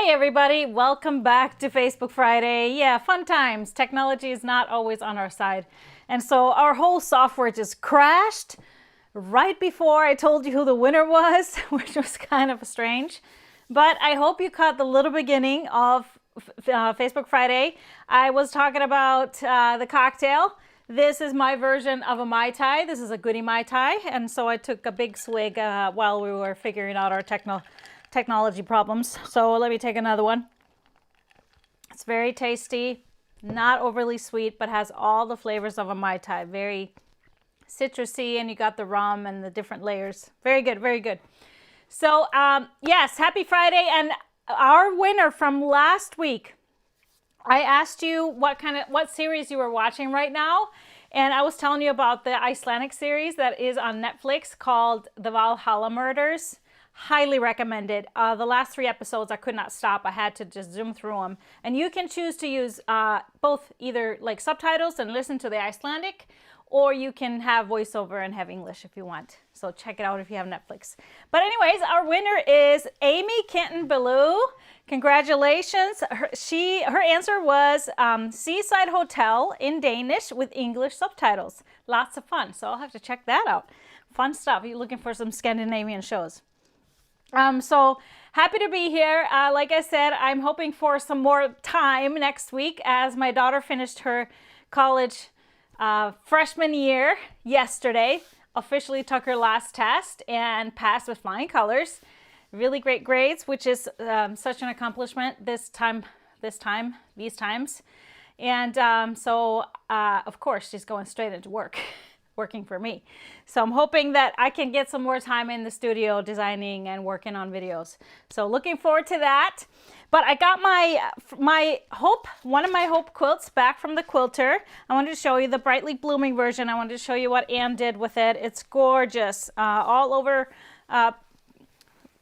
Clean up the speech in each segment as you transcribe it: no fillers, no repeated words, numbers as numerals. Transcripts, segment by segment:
Hi everybody, welcome back to Facebook Friday. Yeah, fun times. Technology is not always on our side. And so our whole software just crashed right before I told you who the winner was, which was kind of strange. But I hope you caught the little beginning of Facebook Friday. I was talking about the cocktail. This is my version of a Mai Tai. This is a goody Mai Tai. And so I took a big swig while we were figuring out our technology problems. So let me take another one. It's very tasty, not overly sweet, but has all the flavors of a Mai Tai. Very citrusy, and you got the rum and the different layers. Very good, very good. So yes, happy Friday. And our winner from last week, I asked you what series you were watching right now. And I was telling you about the Icelandic series that is on Netflix called The Valhalla Murders. Highly recommended. The last 3 episodes I could not stop. I had to just zoom through them. And you can choose to use both either like subtitles and listen to the Icelandic, or you can have voiceover and have English if you want. So check it out if you have Netflix. But anyways, our winner is Amy Kenton-Ballou. Congratulations. Her answer was Seaside Hotel in Danish with English subtitles. Lots of fun. So I'll have to check that out. Fun stuff. You're looking for some Scandinavian shows. So happy to be here. Like I said, I'm hoping for some more time next week as my daughter finished her college freshman year yesterday, officially took her last test and passed with flying colors. Really great grades, which is such an accomplishment these times. And so of course, she's going straight into working for me. So I'm hoping that I can get some more time in the studio designing and working on videos. So looking forward to that. But I got one of my Hope quilts back from the quilter. I wanted to show you the brightly blooming version. I wanted to show you what Anne did with it. It's gorgeous, all over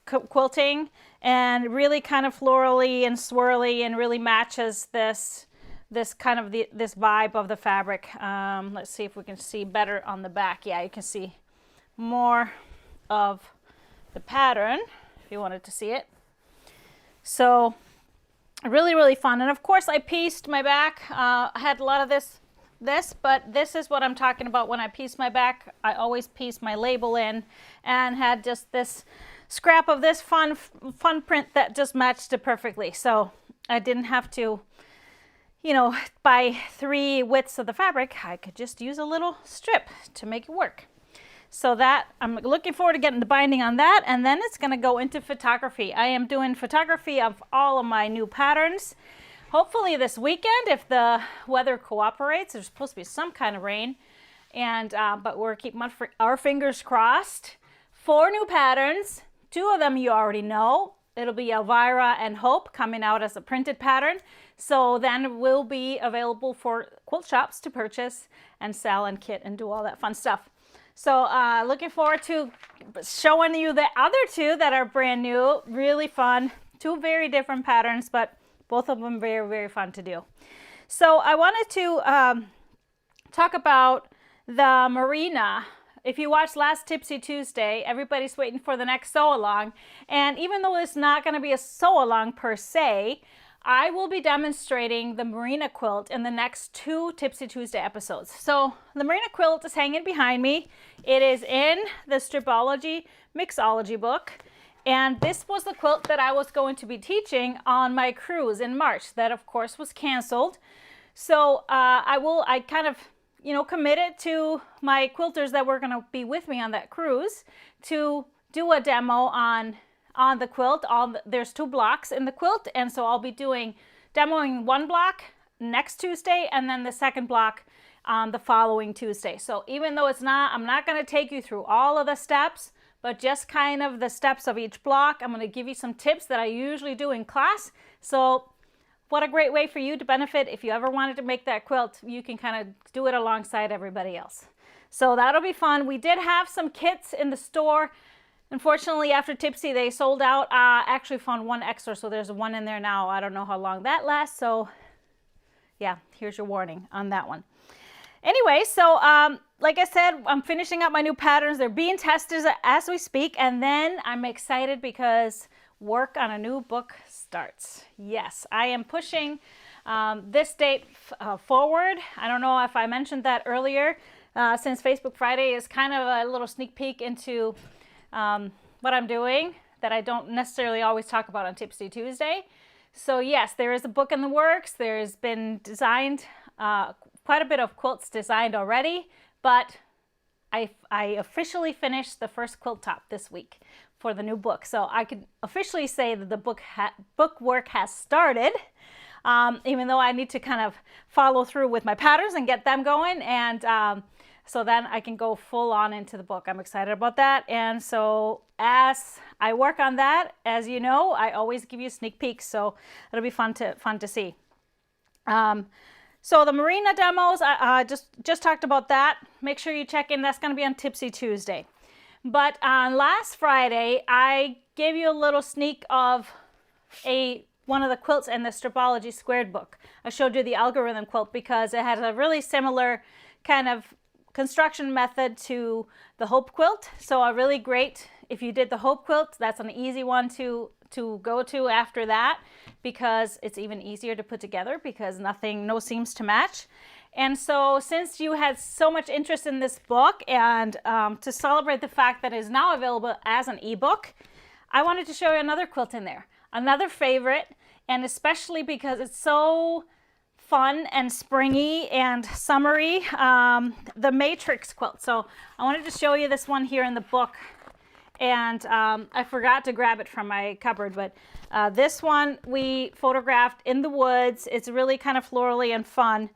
quilting, and really kind of florally and swirly, and really matches this vibe of the fabric. Let's see if we can see better on the back. Yeah, you can see more of the pattern if you wanted to see it. So really, really fun. And of course I pieced my back. I had a lot of this, but this is what I'm talking about. When I piece my back, I always piece my label in, and had just this scrap of this fun print that just matched it perfectly. So I didn't have to, buy 3 widths of the fabric. I could just use a little strip to make it work. So that, I'm looking forward to getting the binding on that, and then it's going to go into photography. I am doing photography of all of my new patterns. Hopefully this weekend, if the weather cooperates. There's supposed to be some kind of rain, and but we're keeping our fingers crossed. 4 new patterns. 2 of them you already know. It'll be Elvira and Hope coming out as a printed pattern. So then it will be available for quilt shops to purchase and sell and kit and do all that fun stuff. So looking forward to showing you the other 2 that are brand new. Really fun. 2 very different patterns, but both of them very, very fun to do. So I wanted to talk about the marina. If you watched last Tipsy Tuesday, everybody's waiting for the next sew-along. And even though it's not going to be a sew-along per se, I will be demonstrating the Marina quilt in the next 2 Tipsy Tuesday episodes. So the Marina quilt is hanging behind me. It is in the Stripology Mixology book. And this was the quilt that I was going to be teaching on my cruise in March. That, of course, was canceled. So I kind of committed to my quilters that were going to be with me on that cruise to do a demo on the quilt. There's 2 blocks in the quilt, and so I'll be demoing 1 block next Tuesday, and then the 2nd block the following Tuesday. So even though I'm not going to take you through all of the steps, but just kind of the steps of each block. I'm going to give you some tips that I usually do in class. So what a great way for you to benefit. If you ever wanted to make that quilt, you can kind of do it alongside everybody else. So that'll be fun. We did have some kits in the store. Unfortunately, after Tipsy, they sold out. Actually found 1 extra, so there's 1 in there now. I don't know how long that lasts. So yeah, here's your warning on that one. Anyway, so like I said, I'm finishing up my new patterns. They're being tested as we speak. And then I'm excited because work on a new book starts. Yes, I am pushing this date forward. I don't know if I mentioned that earlier, since Facebook Friday is kind of a little sneak peek into what I'm doing that I don't necessarily always talk about on Tipsy Tuesday. So yes, there is a book in the works. There's been designed, quite a bit of quilts designed already, but I officially finished the first quilt top this week for the new book. So I could officially say that the book work has started, even though I need to kind of follow through with my patterns and get them going. And so then I can go full on into the book. I'm excited about that. And so as I work on that, as you know, I always give you sneak peeks. So it'll be fun to see. So the marina demos, I just talked about that. Make sure you check in. That's going to be on Tipsy Tuesday. But on last Friday, I gave you a little sneak of one of the quilts in the Stripology Squared book. I showed you the algorithm quilt because it has a really similar kind of construction method to the Hope quilt. So a really great, if you did the Hope quilt, that's an easy one to go to after that, because it's even easier to put together because no seams to match. And so since you had so much interest in this book, and to celebrate the fact that it is now available as an ebook, I wanted to show you another quilt in there, another favorite, and especially because it's so fun and springy and summery, the Matrix quilt. So I wanted to show you this one here in the book, and I forgot to grab it from my cupboard, but this one we photographed in the woods. It's really kind of florally and fun.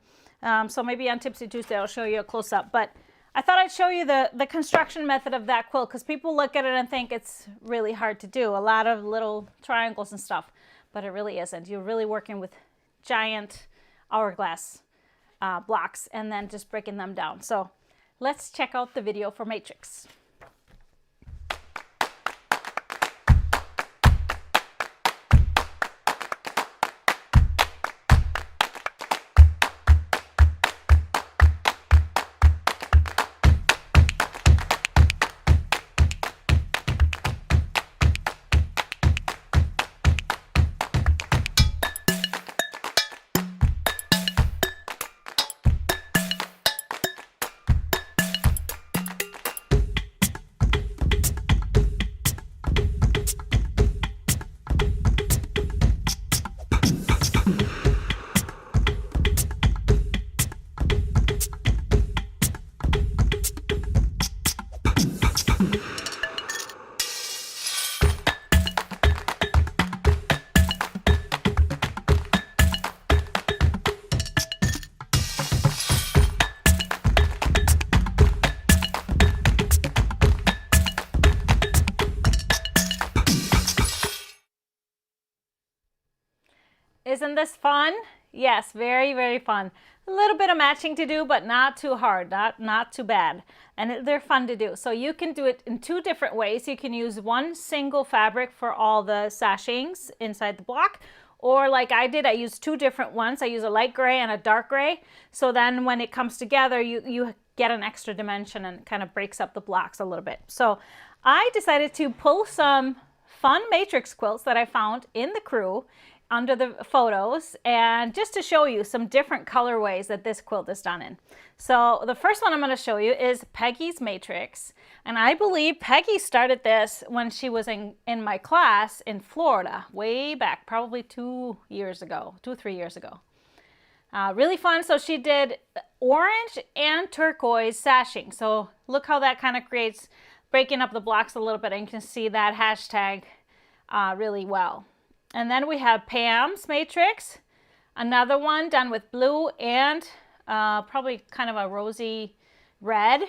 So maybe on Tipsy Tuesday I'll show you a close-up, but I thought I'd show you the construction method of that quilt, because people look at it and think it's really hard to do, a lot of little triangles and stuff, but it really isn't. You're really working with giant hourglass blocks and then just breaking them down. So let's check out the video for Matrix. Isn't this fun? Yes, very, very fun. A little bit of matching to do, but not too hard, not too bad. And they're fun to do. So you can do it in two different ways. You can use one single fabric for all the sashings inside the block, or like I did, I used two different ones. I use a light gray and a dark gray. So then when it comes together, you get an extra dimension and kind of breaks up the blocks a little bit. So I decided to pull some fun matrix quilts that I found in the crew under the photos, and just to show you some different colorways that this quilt is done in. So the first one I'm going to show you is Peggy's Matrix, and I believe Peggy started this when she was in my class in Florida way back, probably 2 years ago, 3 years ago. Really fun. So she did orange and turquoise sashing. So look how that kind of creates, breaking up the blocks a little bit, and you can see that hashtag really well. And then we have Pam's Matrix, another one done with blue and probably kind of a rosy red.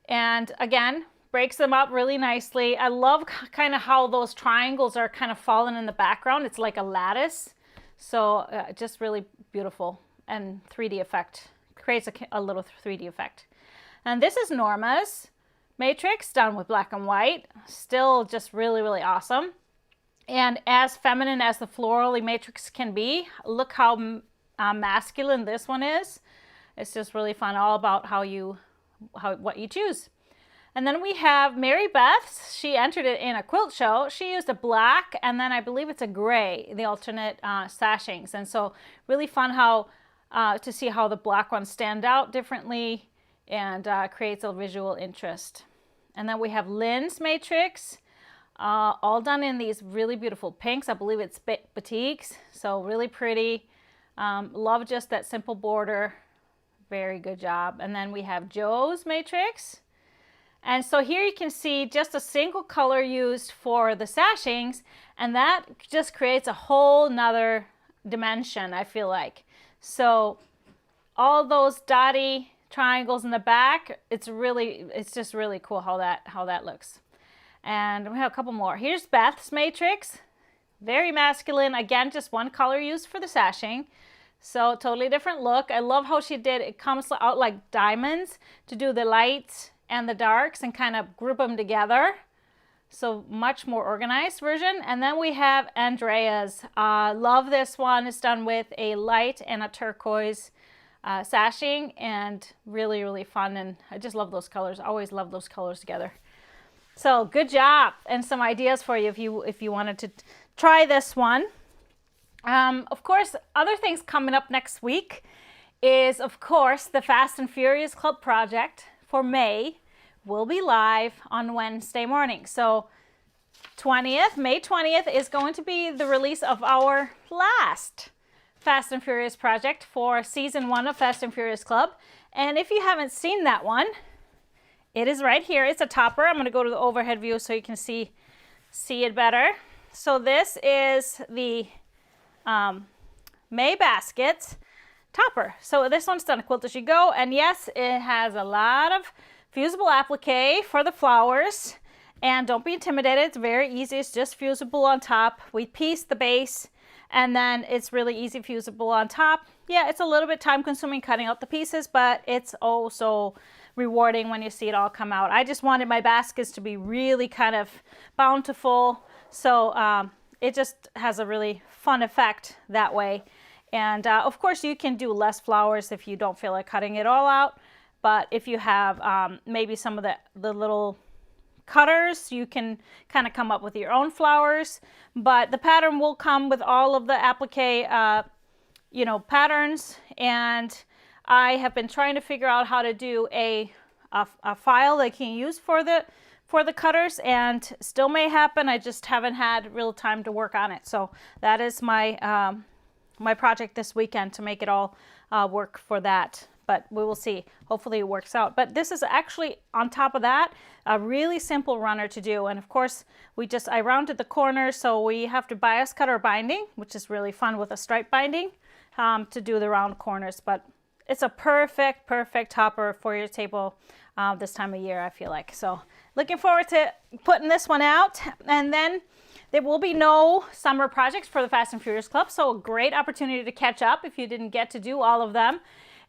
And again, breaks them up really nicely. I love kind of how those triangles are kind of falling in the background. It's like a lattice. So just really beautiful, and 3D effect. Creates a little 3D effect. And this is Norma's Matrix done with black and white. Still just really, really awesome. And as feminine as the florally matrix can be, look how masculine this one is. It's just really fun, all about how you what you choose. And then we have Mary Beth. She entered it in a quilt show. She used a black, and then I believe it's a gray, the alternate sashings. And so really fun how to see how the black ones stand out differently and creates a visual interest. And then we have Lynn's Matrix, all done in these really beautiful pinks. I believe it's batiks, so really pretty. Love just that simple border. Very good job. And then we have Joe's Matrix. And so here you can see just a single color used for the sashings, and that just creates a whole nother dimension, I feel like. So all those dotty triangles in the back, it's just really cool how that looks. And we have a couple more. Here's Beth's Matrix. Very masculine. Again, just one color used for the sashing. So totally different look. I love how she did, it comes out like diamonds to do the lights and the darks and kind of group them together. So much more organized version. And then we have Andrea's. Love this one. It's done with a light and a turquoise sashing, and really, really fun. And I just love those colors. Always love those colors together. So good job, and some ideas for you if you wanted to try this one. Of course, other things coming up next week is, of course, the Fast and Furious Club project for May will be live on Wednesday morning. So May 20th is going to be the release of our last Fast and Furious project for season 1 of Fast and Furious Club. And if you haven't seen that one, it is right here. It's a topper. I'm going to go to the overhead view so you can see it better. So this is the May Baskets topper. So this one's done a Quilt As You Go, and yes, it has a lot of fusible applique for the flowers, and don't be intimidated, it's very easy. It's just fusible on top. We piece the base, and then it's really easy fusible on top. Yeah, it's a little bit time consuming cutting out the pieces, but it's oh so rewarding when you see it all come out. I just wanted my baskets to be really kind of bountiful, so it just has a really fun effect that way. And of course you can do less flowers if you don't feel like cutting it all out, but if you have maybe some of the little cutters, you can kind of come up with your own flowers. But the pattern will come with all of the applique patterns, and I have been trying to figure out how to do a file that you can use for the cutters, and still may happen. I just haven't had real time to work on it. So that is my my project this weekend, to make it all work for that. But we will see. Hopefully it works out. But this is actually, on top of that, a really simple runner to do. And of course, I rounded the corners, so we have to bias cut our binding, which is really fun with a stripe binding, to do the round corners. But it's a perfect topper for your table this time of year, I feel like. So looking forward to putting this one out. And then there will be no summer projects for the Fast and Furious Club, so a great opportunity to catch up if you didn't get to do all of them.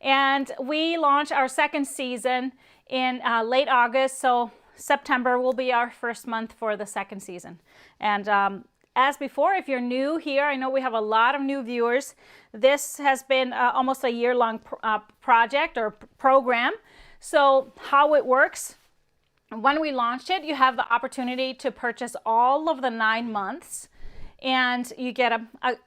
And we launch our second season in late August, so September will be our first month for the second season. And as before, if you're new here, I know we have a lot of new viewers. This has been almost a year-long project or program. So how it works: when we launched it, you have the opportunity to purchase all of the 9 months, and you get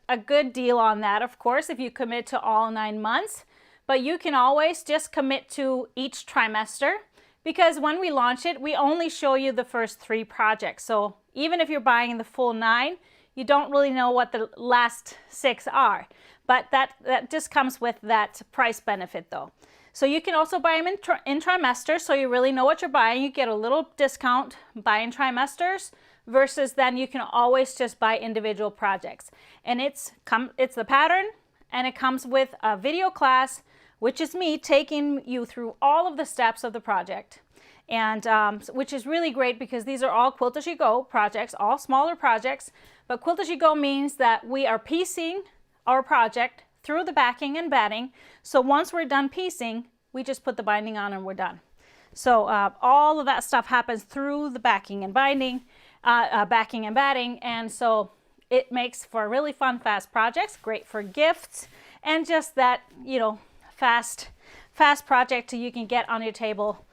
a good deal on that, of course, if you commit to all 9 months. But you can always just commit to each trimester, because when we launch it, we only show you the first 3 projects. So even if you're buying the full 9, you don't really know what the last 6 are. But that just comes with that price benefit though. So you can also buy them in trimesters, so you really know what you're buying. You get a little discount buying trimesters, versus then you can always just buy individual projects. And it's the pattern, and it comes with a video class, which is me taking you through all of the steps of the project. And which is really great, because these are all Quilt As You Go projects, all smaller projects. But Quilt As You Go means that we are piecing our project through the backing and batting. So once we're done piecing, we just put the binding on and we're done. So all of that stuff happens through the backing and binding, backing and batting. And so it makes for really fun, fast projects, great for gifts, and just that, fast project you can get on your table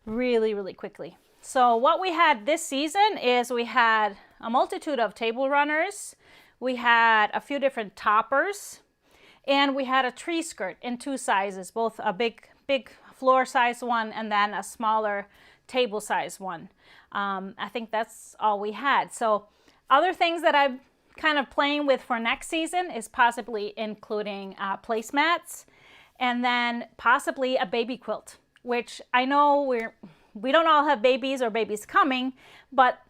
really, really quickly. So what we had this season is we had a multitude of table runners, we had a few different toppers, and we had a tree skirt in 2 sizes, both a big floor size one and then a smaller table size one. I think that's all we had. So other things that I'm kind of playing with for next season is possibly including placemats, and then possibly a baby quilt, which I know we don't all have babies or babies coming, but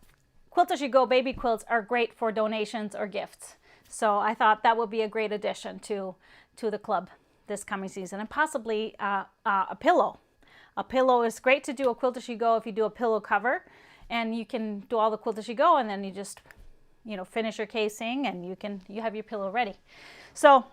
Quilt As You Go baby quilts are great for donations or gifts. So I thought that would be a great addition to the club this coming season, and possibly a pillow. A pillow is great to do a Quilt As You Go if you do a pillow cover, and you can do all the Quilt As You Go, and then you just, you know, finish your casing and you have your pillow ready. So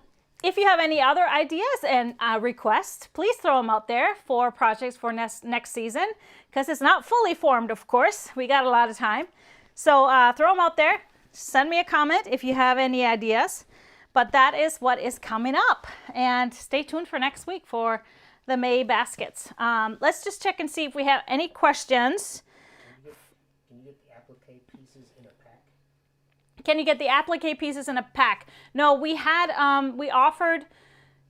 if you have any other ideas and requests, please throw them out there for projects for next season, because it's not fully formed, of course. We got a lot of time. So throw them out there. Send me a comment if you have any ideas. But that is what is coming up. And stay tuned for next week for the May baskets. Let's just check and see if we have any questions. Can you get the applique pieces in a pack? Can you get the applique pieces in a pack? No, we had, we offered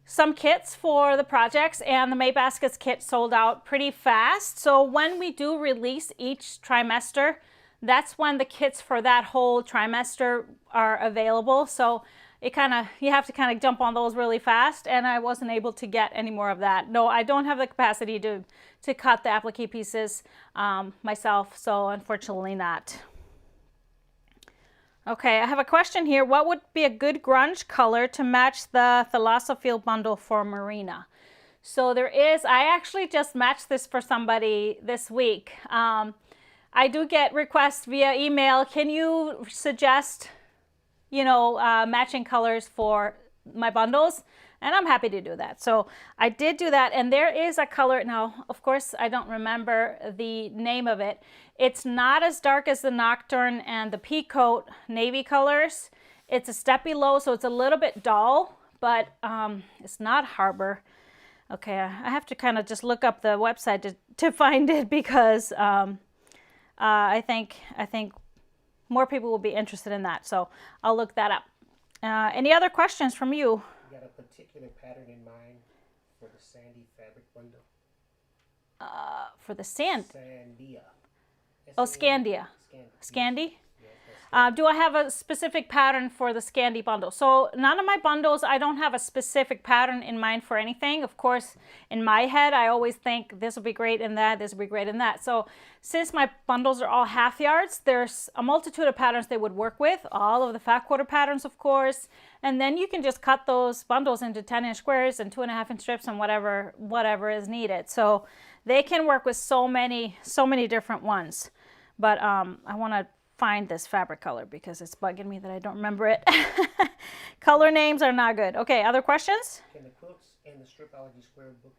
some kits for the projects, and the May Baskets kit sold out pretty fast. So when we do release each trimester, that's when the kits for that whole trimester are available. So you have to kind of jump on those really fast, and I wasn't able to get any more of that. No, I don't have the capacity to cut the applique pieces myself, so unfortunately not. Okay, I have a question here. What would be a good grunge color to match the Thalassophil bundle for Marina? So I actually just matched this for somebody this week. I do get requests via email. Can you suggest, matching colors for my bundles? And I'm happy to do that. So I did do that, and there is a color. Now, of course, I don't remember the name of it. It's not as dark as the Nocturne and the Peacoat navy colors. It's a step below, so it's a little bit dull, but it's not Harbor. Okay, I have to kind of just look up the website to find it, because I think more people will be interested in that. So I'll look that up. Any other questions from you? You got a particular pattern in mind for the Sandy fabric bundle? For the sand? Sandia. Oh, Scandia. Scandi? Yes, Do I have a specific pattern for the Scandi bundle? So none of my bundles, I don't have a specific pattern in mind for anything. Of course, in my head, I always think this will be great in that, this will be great in that. So since my bundles are all half yards, there's a multitude of patterns they would work with, all of the fat quarter patterns, of course. And then you can just cut those bundles into 10-inch squares and 2.5-inch strips and whatever is needed. So they can work with so many different ones. But I want to find this fabric color because it's bugging me that I don't remember it. Color names are not good. Okay, other questions? Can the quilts in the Stripology Square book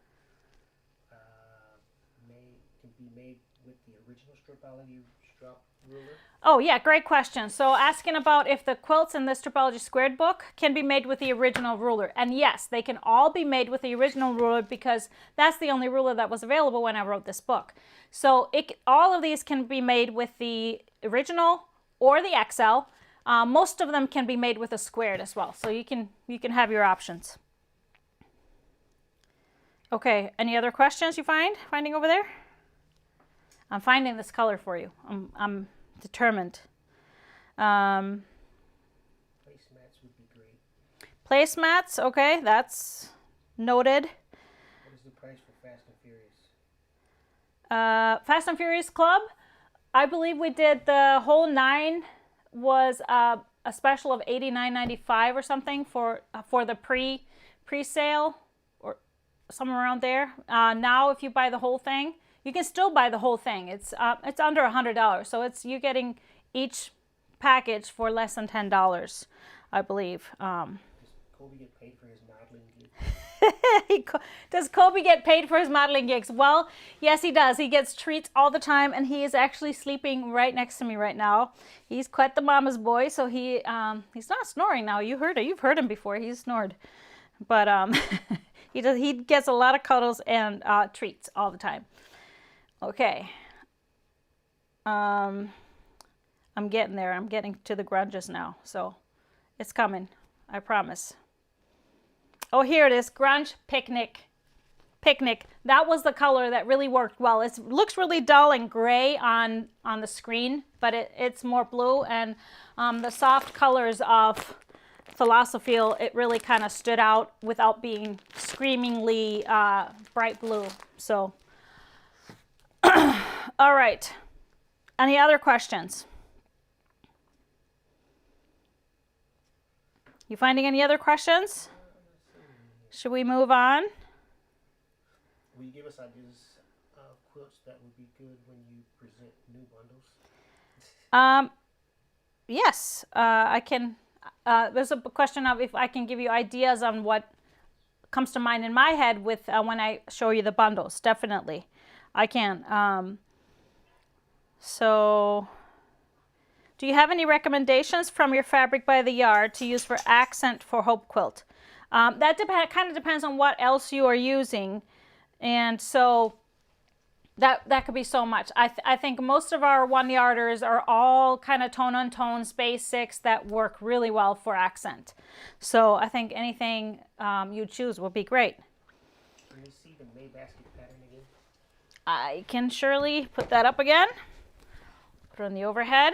can be made with the original Stripology strap ruler? Oh yeah, great question. So asking about if the quilts in the Stripology Squared book can be made with the original ruler. And yes, they can all be made with the original ruler, because that's the only ruler that was available when I wrote this book. So all of these can be made with the original or the XL. Most of them can be made with a squared as well. So you can have your options. Okay, any other questions finding over there? I'm finding this color for you. I'm determined. Placemats would be great. Placemats, okay, that's noted. What is the price for Fast and Furious? Fast and Furious Club, I believe we did the whole 9 was a special of $89.95 or something for the pre-sale or somewhere around there. Now, if you buy the whole thing, you can still buy the whole thing. It's under $100, so you're getting each package for less than $10, I believe. Does Kobe get paid for his modeling gigs? Does Kobe get paid for his modeling gigs? Well, yes, he does. He gets treats all the time, and he is actually sleeping right next to me right now. He's quite the mama's boy, so he's not snoring now. You've heard him before. He's snored, but he gets a lot of cuddles and treats all the time. Okay. I'm getting there. I'm getting to the grunges now. So it's coming. I promise. Oh, here it is. Grunge Picnic. Picnic. That was the color that really worked well. It looks really dull and gray on the screen, but it's more blue. And the soft colors of Philosophy, it really kind of stood out without being screamingly bright blue. So, all right. Any other questions? You finding any other questions? Should we move on? Will you give us ideas of quilts that would be good when you present new bundles? Yes, I can. There's a question of if I can give you ideas on what comes to mind in my head with when I show you the bundles. Definitely, I can. So, do you have any recommendations from your Fabric by the Yard to use for accent for Hope Quilt? That kind of depends on what else you are using, and so that could be so much. I think most of our 1-yarders are all kind of tone on tones, basics that work really well for accent. So I think anything you choose will be great. Can we see the May basket pattern again? I can surely put that up again. Put it on the overhead.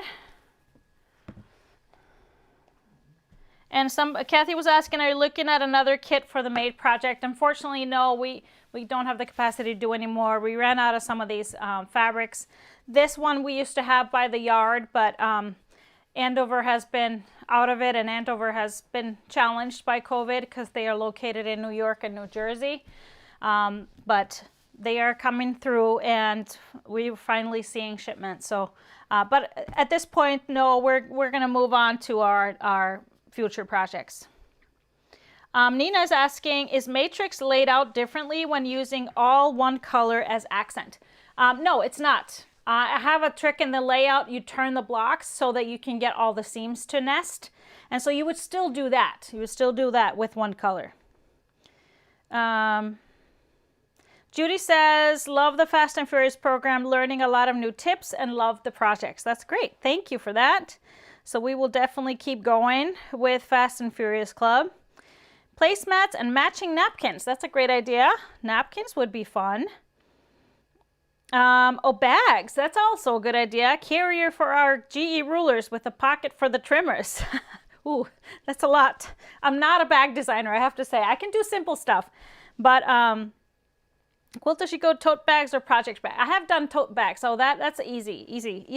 And Kathy was asking, are you looking at another kit for the Made project? Unfortunately, no, we don't have the capacity to do anymore. We ran out of some of these fabrics. This one we used to have by the Yard, but Andover has been out of it, and Andover has been challenged by COVID because they are located in New York and New Jersey. But they are coming through, and we're finally seeing shipments. So, but at this point, no, we're going to move on to our future projects. Nina is asking, is matrix laid out differently when using all one color as accent? No, it's not. I have a trick in the layout. You turn the blocks so that you can get all the seams to nest. And so you would still do that. You would still do that with one color. Judy says, love the Fast and Furious program, learning a lot of new tips and love the projects. That's great. Thank you for that. So we will definitely keep going with Fast and Furious Club. Placemats and matching napkins. That's a great idea. Napkins would be fun. Oh, bags. That's also a good idea. Carrier for our GE rulers with a pocket for the trimmers. Ooh, that's a lot. I'm not a bag designer, I have to say. I can do simple stuff. But Quilt As You Go tote bags or project bag. I have done tote bags, so that's easy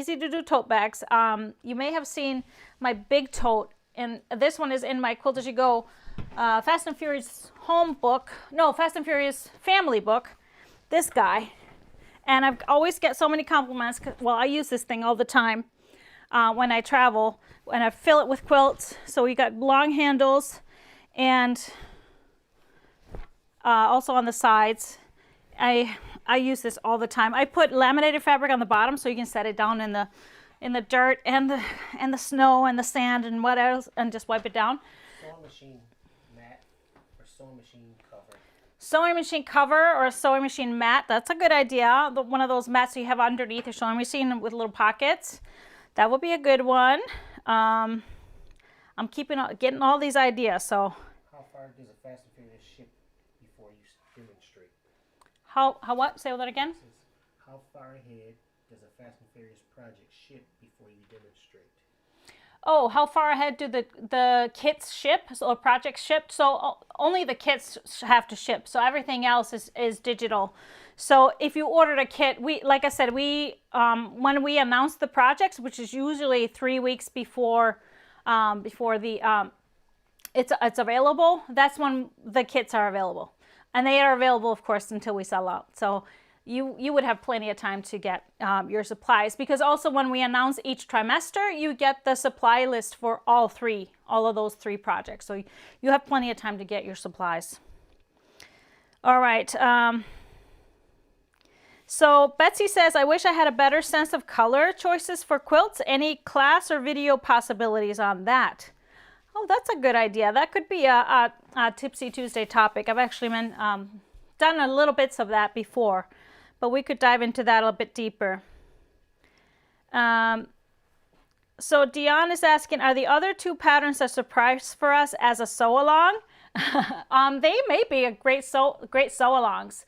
to do tote bags. You may have seen my big tote, and this one is in my Quilt As You Go Fast and Furious home book. No, Fast and Furious family book. This guy, and I always get so many compliments. Well, I use this thing all the time when I travel, and I fill it with quilts. So we got long handles, and also on the sides. I use this all the time. I put laminated fabric on the bottom so you can set it down in the dirt and the snow and the sand and what else, and just wipe it down. Sewing machine mat or sewing machine cover. Sewing machine cover or a sewing machine mat. That's a good idea. One of those mats you have underneath your sewing machine with little pockets. That would be a good one. I'm getting all these ideas. So How far does a Fast and Furious ship before you demonstrate? how what? Say that again. How far ahead does a Fast and Furious project ship before you demonstrate? Oh, how far ahead do the kits ship or projects ship? So only the kits have to ship. So everything else is digital. So if you ordered a kit, like I said, when we announce the projects, which is usually 3 weeks before it's available, that's when the kits are available. And they are available, of course, until we sell out. So you would have plenty of time to get your supplies, because also when we announce each trimester, you get the supply list for all of those 3 projects. So you have plenty of time to get your supplies. All right. So Betsy says, I wish I had a better sense of color choices for quilts. Any class or video possibilities on that? Oh, that's a good idea. That could be a Tipsy Tuesday topic. I've actually been done a little bits of that before. but we could dive into that a bit deeper. So Dion is asking, are the other 2 patterns a surprise for us as a sew along? They may be a great sew alongs,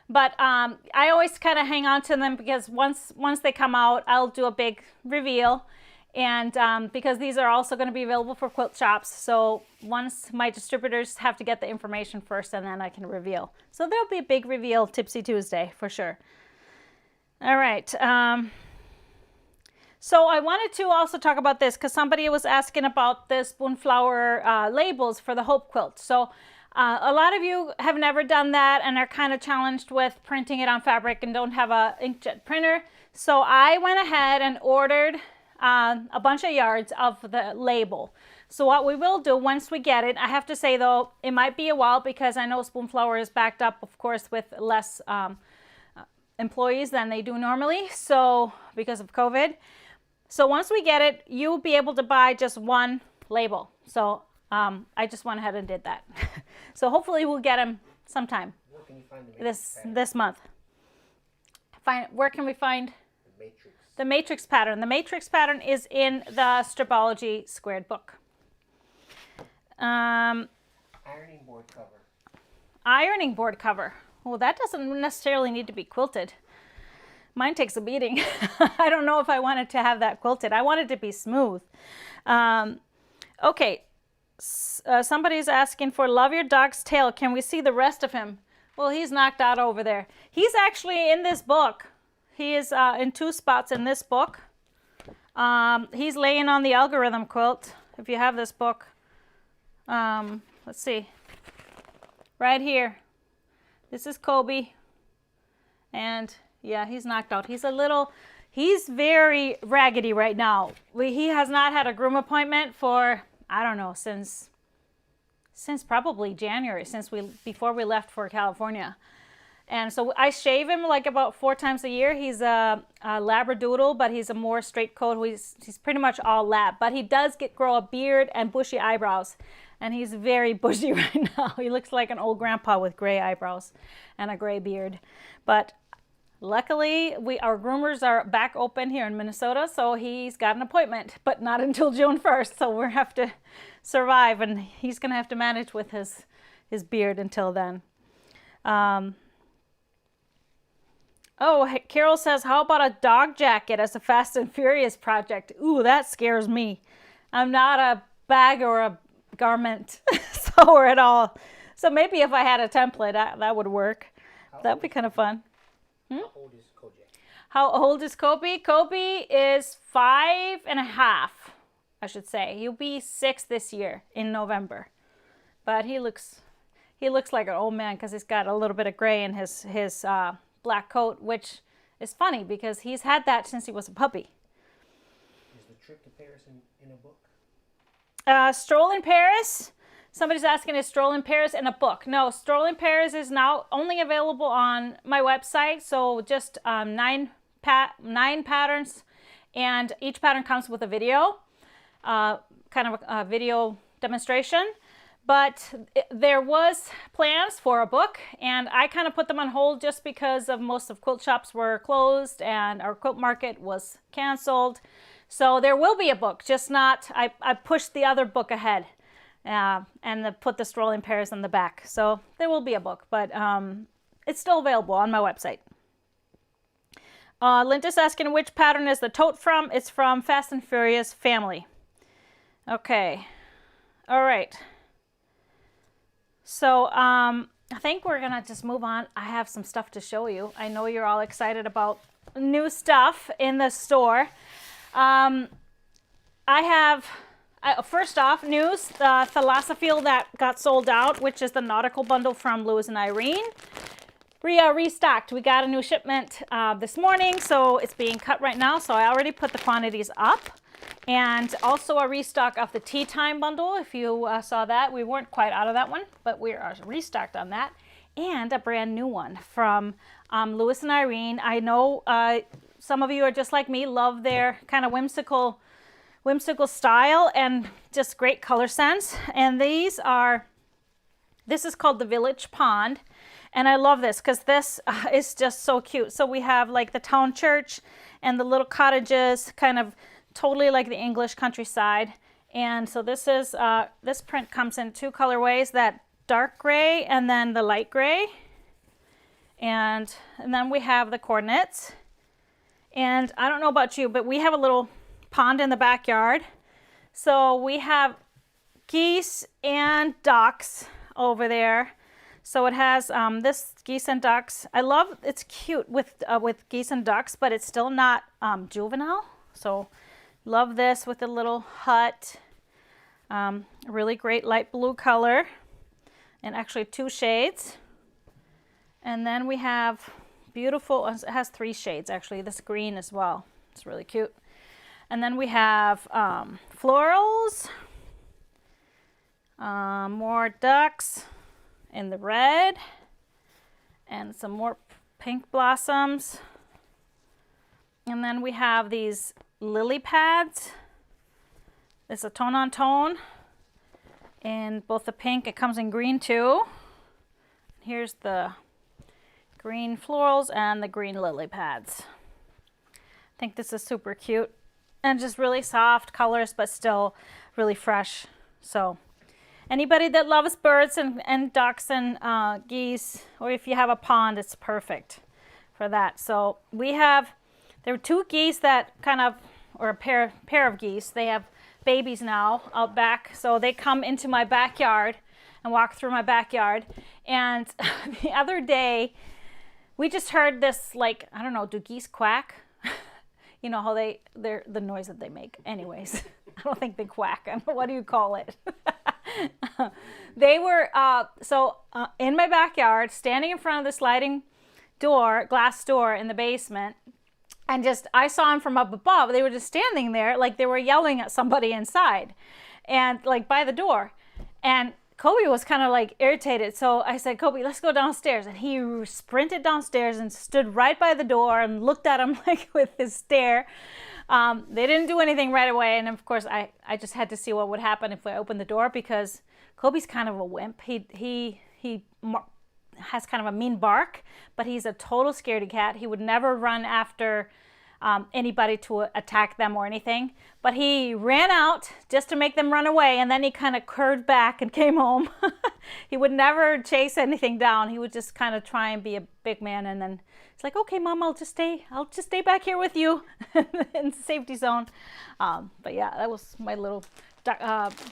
but I always kind of hang on to them because once they come out, I'll do a big reveal, and because these are also going to be available for quilt shops. So once my distributors have to get the information first, and then I can reveal. So there'll be a big reveal Tipsy Tuesday for sure. All right. So I wanted to also talk about this because somebody was asking about the spoonflower labels for the Hope quilt. So a lot of you have never done that and are kind of challenged with printing it on fabric and don't have a inkjet printer. So I went ahead and ordered a bunch of yards of the label. So what we will do once we get it, I have to say though, it might be a while because I know Spoonflower is backed up, of course, with less employees than they do normally. So because of COVID. So once we get it, you'll be able to buy just one label. So I just went ahead and did that. So hopefully we'll get them sometime Where can you find the this month. Where can we find the matrix pattern? The matrix pattern is in the Stripology Squared book. Ironing board cover. Ironing board cover. Well, that doesn't necessarily need to be quilted. Mine takes a beating. I don't know if I wanted to have that quilted. I want it to be smooth. Okay. Somebody's asking for Love Your Dog's Tail. Can we see the rest of him? Well, he's knocked out over there. He's actually in this book. He is in 2 spots in this book. He's laying on the algorithm quilt. If you have this book. Let's see. Right here. This is Kobe. And yeah, he's knocked out. He's very raggedy right now. He has not had a groom appointment for, I don't know, since probably January, before we left for California. And so I shave him like about 4 times a year. He's a Labradoodle, but he's a more straight coat. He's pretty much all lab, but he does grow a beard and bushy eyebrows. And he's very bushy right now. He looks like an old grandpa with gray eyebrows and a gray beard. But luckily, our groomers are back open here in Minnesota, so he's got an appointment, but not until June 1st. So we'll have to survive, and he's going to have to manage with his beard until then. Oh, Carol says, how about a dog jacket as a Fast and Furious project? Ooh, that scares me. I'm not a bag or a garment sewer at all. So maybe if I had a template, that would work. That'd be kind of fun. How old is Kojak? How old is Kobe? Kobe is 5.5, I should say. He'll be 6 this year in November. But he looks like an old man because he's got a little bit of gray in his black coat, which is funny because he's had that since he was a puppy. Is the trip to Paris in a book? Stroll in Paris. Somebody's asking, is Stroll in Paris in a book? No, Stroll in Paris is now only available on my website. So just 9 patterns, and each pattern comes with a video, kind of a video demonstration. But there was plans for a book, and I kind of put them on hold just because of most of quilt shops were closed and our quilt market was canceled. So there will be a book, just not, I pushed the other book ahead. And put the Stroll in Paris on the back. So there will be a book, but it's still available on my website. Linda's asking, which pattern is the tote from? It's from Fast and Furious Family. Okay. All right. So I think we're going to just move on. I have some stuff to show you. I know you're all excited about new stuff in the store. I have... first off, news, the Thalassophile that got sold out, which is the nautical bundle from Lewis and Irene, restocked. We got a new shipment this morning, so it's being cut right now. So I already put the quantities up. And also a restock of the Tea Time bundle, if you saw that. We weren't quite out of that one, but we are restocked on that. And a brand new one from Lewis and Irene. I know some of you are just like me, love their kind of whimsical style and just great color sense. And these are This is called the Village Pond. And I love this because this is just so cute. So we have like the town church and the little cottages, kind of totally like the English countryside. And so this is, this print comes in 2 colorways, that dark gray and then the light gray. And then we have the coordinates. And I don't know about you, but we have a little pond in the backyard. So we have geese and ducks over there. So it has this geese and ducks. I love, it's cute with geese and ducks, but it's still not juvenile. So love this with the little hut. Really great light blue color, and actually 2 shades. And then we have beautiful, it has 3 shades actually, this green as well. It's really cute. And then we have florals, more ducks in the red, and some more pink blossoms. And then we have these lily pads. It's a tone on tone in both the pink, it comes in green too. Here's the green florals and the green lily pads. I think this is super cute and just really soft colors, but still really fresh. So anybody that loves birds and ducks and geese, or if you have a pond, it's perfect for that. So we have, there were 2 geese that kind of, or a pair of geese, they have babies now out back. So they come into my backyard and walk through my backyard. And the other day, we just heard this, like, I don't know, do geese quack? You know how they're the noise that they make. Anyways, I don't think they quack. I don't know, what do you call it? They were, in my backyard, standing in front of the sliding door, glass door in the basement. And just, I saw them from up above. They were just standing there like they were yelling at somebody inside and like by the door. And Kobe was kind of like irritated. So I said, Kobe, let's go downstairs. And he sprinted downstairs and stood right by the door and looked at him like with his stare. They didn't do anything right away. And of course, I just had to see what would happen if I opened the door, because Kobe's kind of a wimp. He has kind of a mean bark, but he's a total scaredy cat. He would never run after anybody to attack them or anything, but he ran out just to make them run away, and then he kind of curved back and came home. He would never chase anything down. He would just kind of try and be a big man, and then it's like, okay, Mom, I'll just stay back here with you in the safety zone. But yeah, that was my little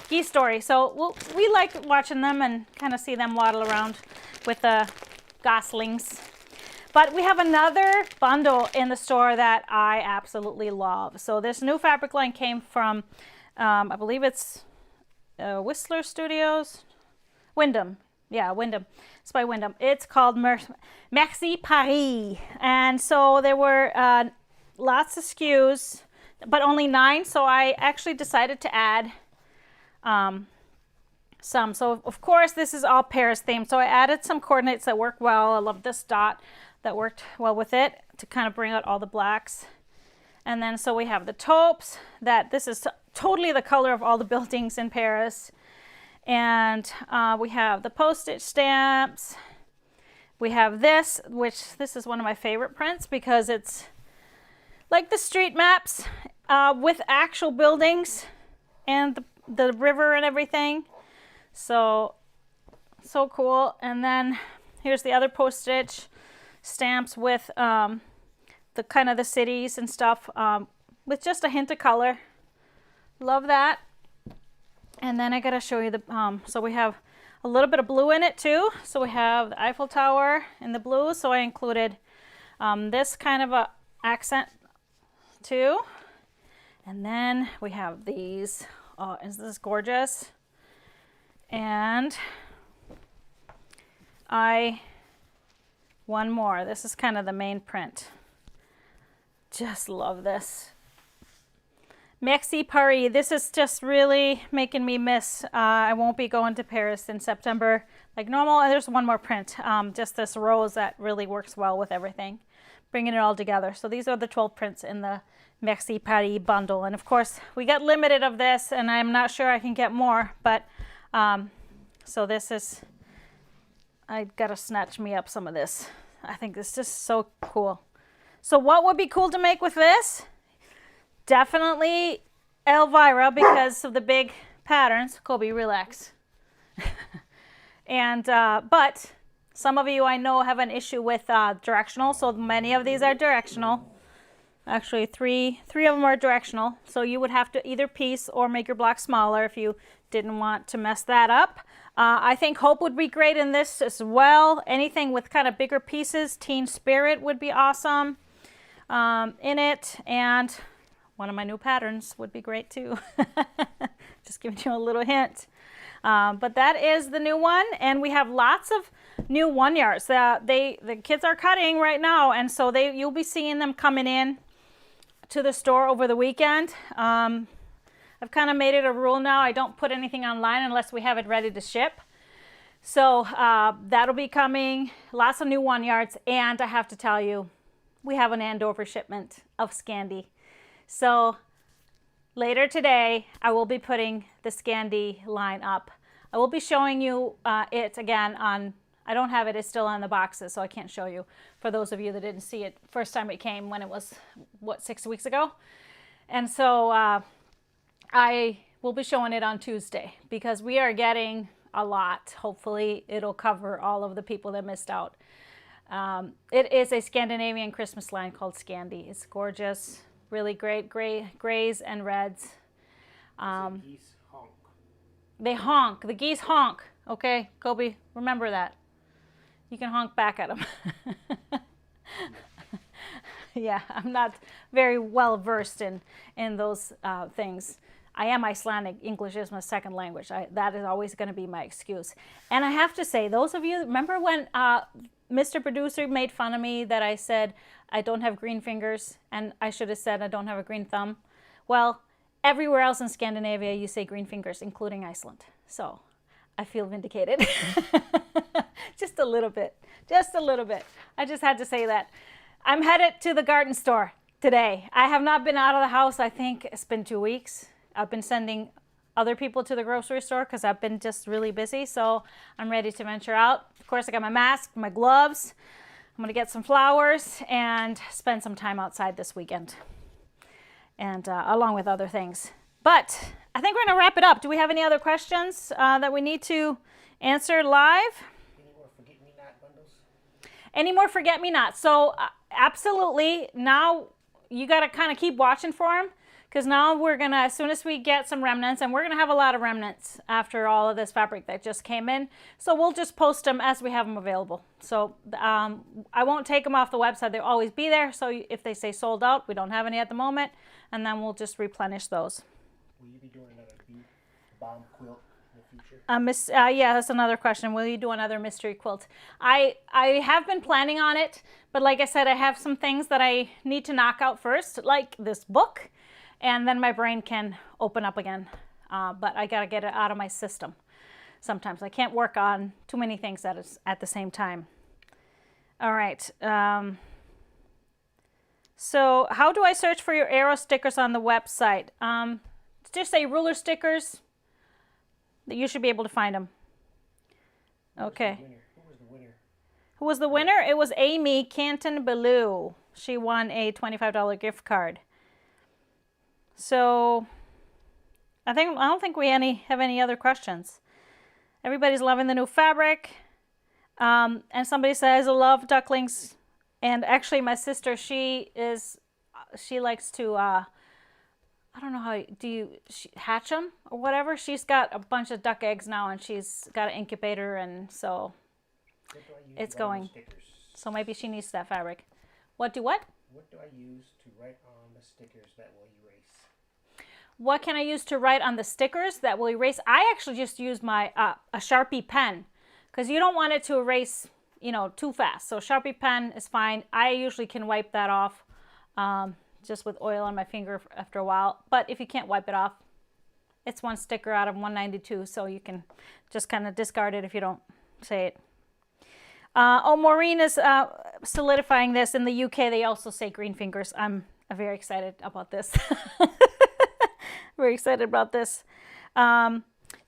geese story. So we like watching them and kind of see them waddle around with the goslings. But we have another bundle in the store that I absolutely love. So this new fabric line came from, I believe it's Whistler Studios, Wyndham. Yeah, Wyndham. It's by Wyndham. It's called Merci Paris. And so there were lots of SKUs, but only 9. So I actually decided to add some. So of course this is all Paris themed. So I added some coordinates that work well. I love this dot that worked well with it to kind of bring out all the blacks. And then so we have the taupes, that this is totally the color of all the buildings in Paris. And we have the postage stamps. We have this, which this is one of my favorite prints because it's like the street maps with actual buildings and the river and everything. So cool. And then here's the other postage stamps with the kind of the cities and stuff with just a hint of color. Love that. And then I gotta show you the so we have a little bit of blue in it too. So we have the Eiffel Tower in the blue, so I included this kind of a accent too. And then we have these. Oh, isn't this gorgeous? And one more. This is kind of the main print. Just love this. Merci Paris. This is just really making me miss. I won't be going to Paris in September like normal. And there's one more print. Just this rose that really works well with everything. Bringing it all together. So these are the 12 prints in the Merci Paris bundle. And of course, we got limited of this, and I'm not sure I can get more. But so this is I gotta snatch me up some of this. I think this is just so cool. So what would be cool to make with this? Definitely Elvira because of the big patterns. Kobe, relax. And but some of you I know have an issue with directional, so many of these are directional. Actually, three of them are directional, so you would have to either piece or make your block smaller if you didn't want to mess that up. I think Hope would be great in this as well. Anything with kind of bigger pieces, Teen Spirit would be awesome in it, and one of my new patterns would be great too. Just giving you a little hint. But that is the new one, and we have lots of new 1 yards. The kids are cutting right now, and so you'll be seeing them coming in to the store over the weekend. I've kind of made it a rule now. I don't put anything online unless we have it ready to ship. So that'll be coming. Lots of new 1 yards, and I have to tell you, we have an Andover shipment of Scandi. So later today, I will be putting the Scandi line up. I will be showing you it again on, I don't have it, it's still on the boxes, so I can't show you for those of you that didn't see it first time it came when it was, what, 6 weeks ago? And so I will be showing it on Tuesday because we are getting a lot. Hopefully it'll cover all of the people that missed out. It is a Scandinavian Christmas line called Scandi. It's gorgeous, really great grays and reds. Geese honk. They honk. The geese honk. Okay, Kobe, remember that. You can honk back at them. Yeah, I'm not very well versed in those things. I am Icelandic. English is my second language. That is always going to be my excuse. And I have to say, those of you, remember when Mr. Producer made fun of me that I said I don't have green fingers, and I should have said I don't have a green thumb? Well, everywhere else in Scandinavia, you say green fingers, including Iceland. So I feel vindicated. Just a little bit. Just a little bit. I just had to say that. I'm headed to the garden store today. I have not been out of the house. I think it's been 2 weeks. I've been sending other people to the grocery store because I've been just really busy. So I'm ready to venture out. Of course, I got my mask, my gloves. I'm going to get some flowers and spend some time outside this weekend, and along with other things. But I think we're going to wrap it up. Do we have any other questions that we need to answer live? Any more forget-me-not bundles? Any more forget-me-nots? So absolutely. Now you got to kind of keep watching for them, because now we're going to, as soon as we get some remnants, and we're going to have a lot of remnants after all of this fabric that just came in. So we'll just post them as we have them available. So I won't take them off the website. They'll always be there. So if they say sold out, we don't have any at the moment, and then we'll just replenish those. Will you be doing another bomb quilt in the future? Yeah, that's another question. Will you do another mystery quilt? I have been planning on it, but like I said, I have some things that I need to knock out first, like this book, and then my brain can open up again. But I got to get it out of my system. Sometimes I can't work on too many things at the same time. All right. So how do I search for your arrow stickers on the website? Just say ruler stickers. You should be able to find them. Okay. Who was the winner? Who was the winner? It was Amy Canton Ballou. She won a $25 gift card. So I don't think we have any other questions. Everybody's loving the new fabric. And somebody says, I love ducklings. And actually my sister, she likes to, I don't know how, hatch them or whatever? She's got a bunch of duck eggs now, and she's got an incubator, and so it's going. So maybe she needs that fabric. What do what? What do I use to write on the stickers that will erase? What can I use to write on the stickers that will erase? I actually just use my a Sharpie pen, because you don't want it to erase, too fast. So Sharpie pen is fine. I usually can wipe that off just with oil on my finger after a while. But if you can't wipe it off, it's one sticker out of 192, so you can just kind of discard it if you don't say it. Maureen is solidifying this. In the UK, they also say green fingers. I'm very excited about this. Very excited about this.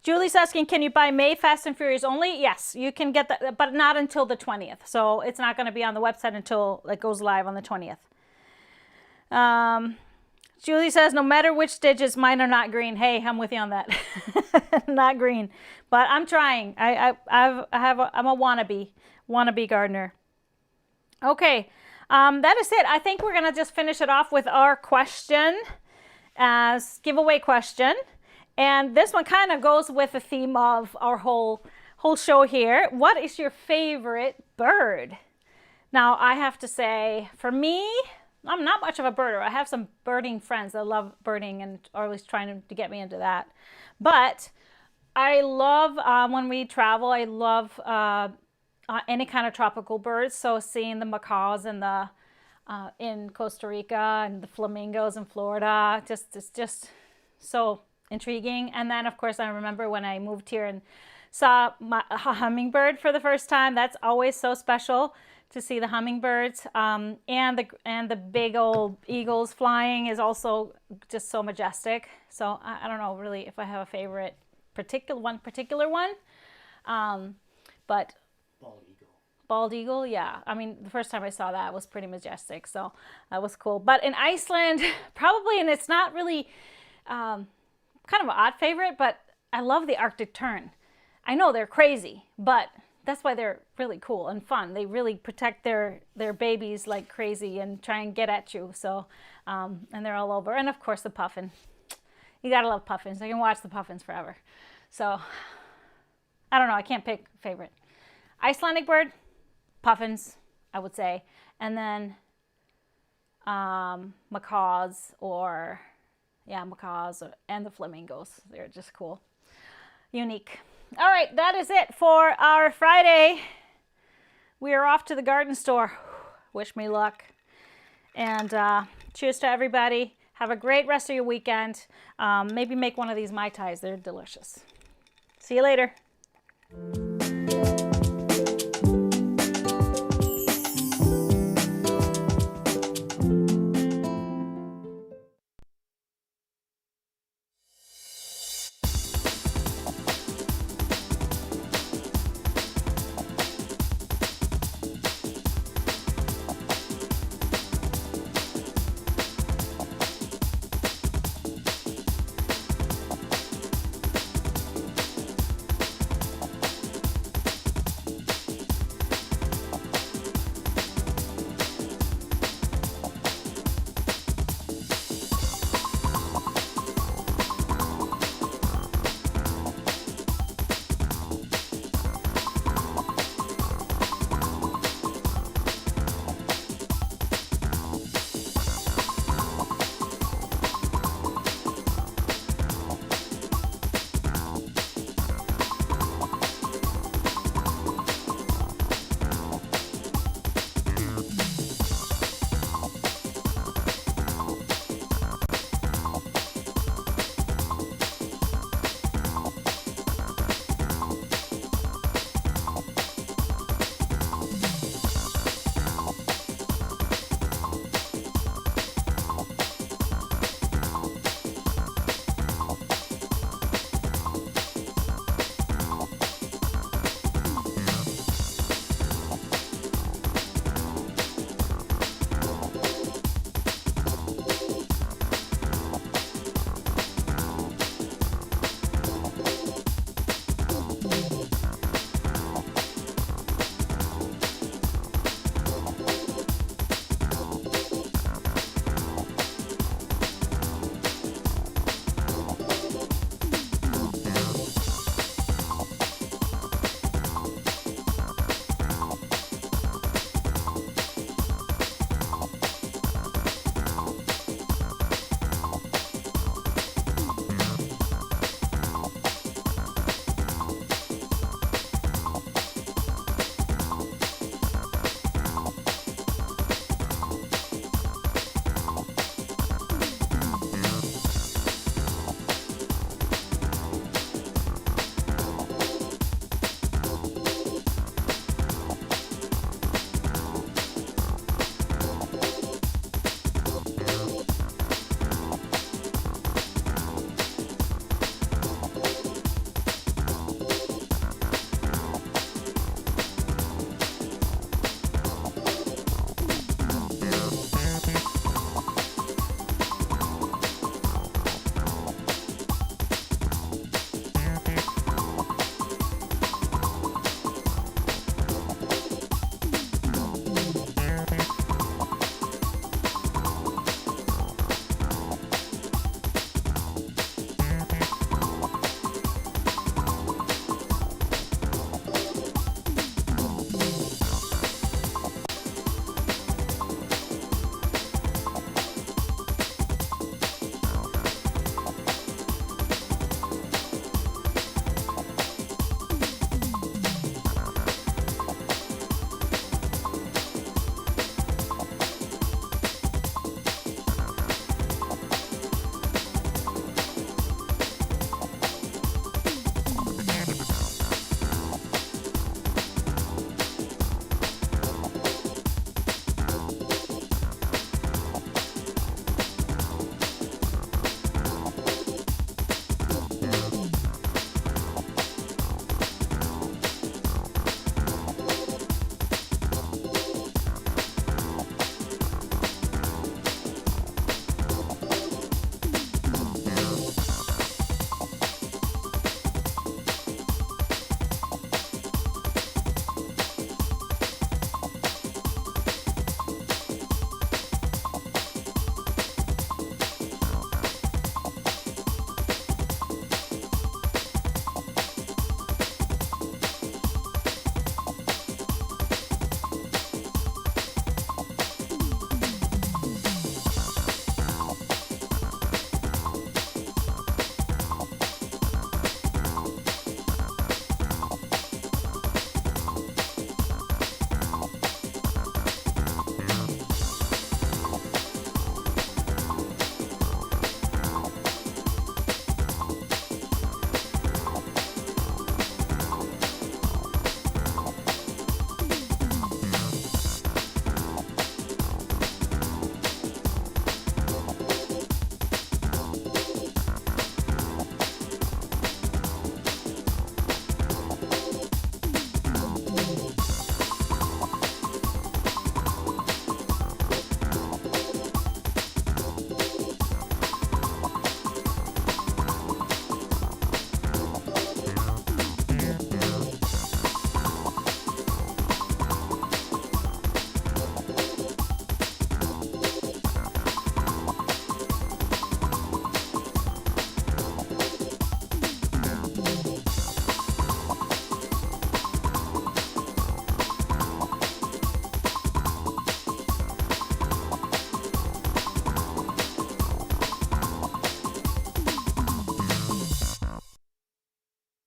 Julie's asking, can you buy May Fast and Furious only? Yes, you can get that, but not until the 20th. So it's not going to be on the website until it goes live on the 20th. Julie says, no matter which stitches, mine are not green. Hey, I'm with you on that. Not green, but I'm trying. I'm a wannabe gardener. Okay, that is it. I think we're gonna just finish it off with our question, as giveaway question, and this one kind of goes with the theme of our whole show here. What is your favorite bird? Now, I have to say, for me, I'm not much of a birder. I have some birding friends that love birding and are always trying to get me into that. But I love, when we travel, I love any kind of tropical birds. So seeing the macaws and the in Costa Rica and the flamingos in Florida, it's just so intriguing. And then, of course, I remember when I moved here and saw a hummingbird for the first time. That's always so special to see the hummingbirds, and the big old eagles flying is also just so majestic. So I don't know really if I have a favorite particular one, but bald eagle, yeah. I mean, the first time I saw that was pretty majestic, so that was cool. But in Iceland, probably, and it's not really kind of an odd favorite, but I love the Arctic tern. I know they're crazy, but that's why they're really cool and fun. They really protect their babies like crazy and try and get at you. So, and they're all over. And of course the puffin. You gotta love puffins. I can watch the puffins forever. So, I don't know. I can't pick favorite. Icelandic bird, puffins, I would say. And then macaws and the flamingos. They're just cool. Unique. All right, that is it for our Friday. We are off to the garden store. Wish me luck. And cheers to everybody. Have a great rest of your weekend. Maybe make one of these Mai Tais. They're delicious. See you later.